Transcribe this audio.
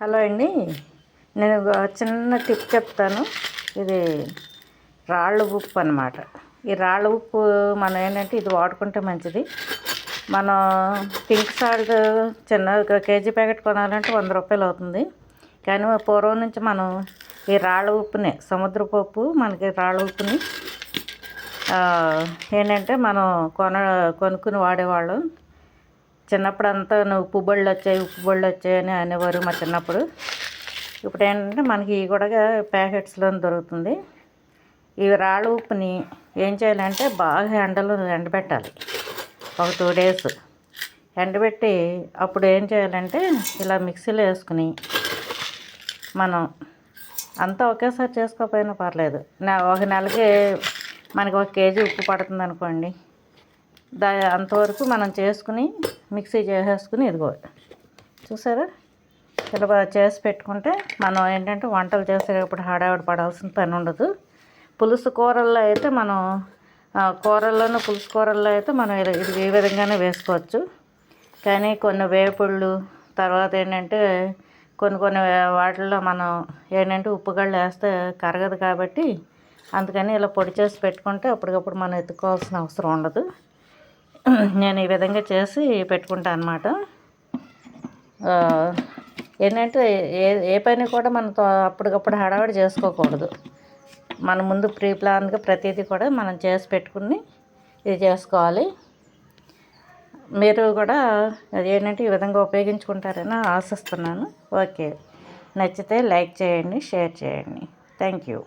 Hello అండి, నేను ఒక చిన్న టిప్ చెప్తాను. ఇది రాళ్ళ ఉప్పు అన్నమాట. ఈ రాళ్ళ ఉప్పు మనం ఏంటంటే ఇది వాడుకుంటే మంచిది. మనం పింక్ సాల్ట్ చిన్న కేజీ ప్యాకెట్ కొనాలంటే 100 రూపాయలు అవుతుంది. కానీ పూర్వం నుంచి మనం ఈ రాళ్ళ ఉప్పుని, సముద్రపు ఉప్పు, మనకి రాళ్ళ ఉప్పుని ఏంటంటే మనం కొనుక్కుని వాడేవాళ్ళం. చిన్నప్పుడు అంతా ఉప్పు బళ్ళు వచ్చాయి అని అనేవారు మా చిన్నప్పుడు. ఇప్పుడు ఏంటంటే మనకి ఇవి కూడా ప్యాకెట్స్లో దొరుకుతుంది. ఈ రాళ్ళ ఉప్పుని ఏం చేయాలంటే బాగా ఎండలో ఎండబెట్టాలి. ఒక 2 days ఎండబెట్టి అప్పుడు ఏం చేయాలంటే ఇలా మిక్సీలో వేసుకుని, మనం అంతా ఒకేసారి చేసుకోకపోయినా పర్లేదు. ఒక నెలకి మనకి 1 కేజీ ఉప్పు పడుతుంది అనుకోండి. అంతవరకు మనం చేసుకుని మిక్సీ చేసేసుకుని, ఇదిగో చూసారా, ఇలా చేసి పెట్టుకుంటే మనం ఏంటంటే వంటలు చేసేటప్పుడు హడావిడి పడాల్సిన పని ఉండదు. పులుసు కూరల్లో అయితే మనం పులుసు కూరల్లో అయితే మనం ఇది ఈ విధంగానే వేసుకోవచ్చు. కానీ కొన్ని వేపుళ్ళు తర్వాత ఏంటంటే కొన్ని వాటిల్లో మనం ఏంటంటే ఉప్పు గళ్ళు వేస్తే కరగదు. కాబట్టి అందుకని ఇలా పొడి చేసి పెట్టుకుంటే అప్పటికప్పుడు మనం ఎత్తుకోవాల్సిన అవసరం ఉండదు. నేను ఈ విధంగా చేసి పెట్టుకుంటాను అన్నమాట. ఏంటంటే ఏ పని కూడా మనం అప్పటికప్పుడు హడావిడి చేసుకోకూడదు. మన ముందు ప్రీ ప్లాన్గా ప్రతిదీ కూడా మనం చేసి పెట్టుకుని ఇది చేసుకోవాలి. మీరు కూడా ఏంటంటే ఈ విధంగా ఉపయోగించుకుంటారని ఆశిస్తున్నాను. ఓకే, నచ్చితే లైక్ చేయండి, షేర్ చేయండి. Thank you.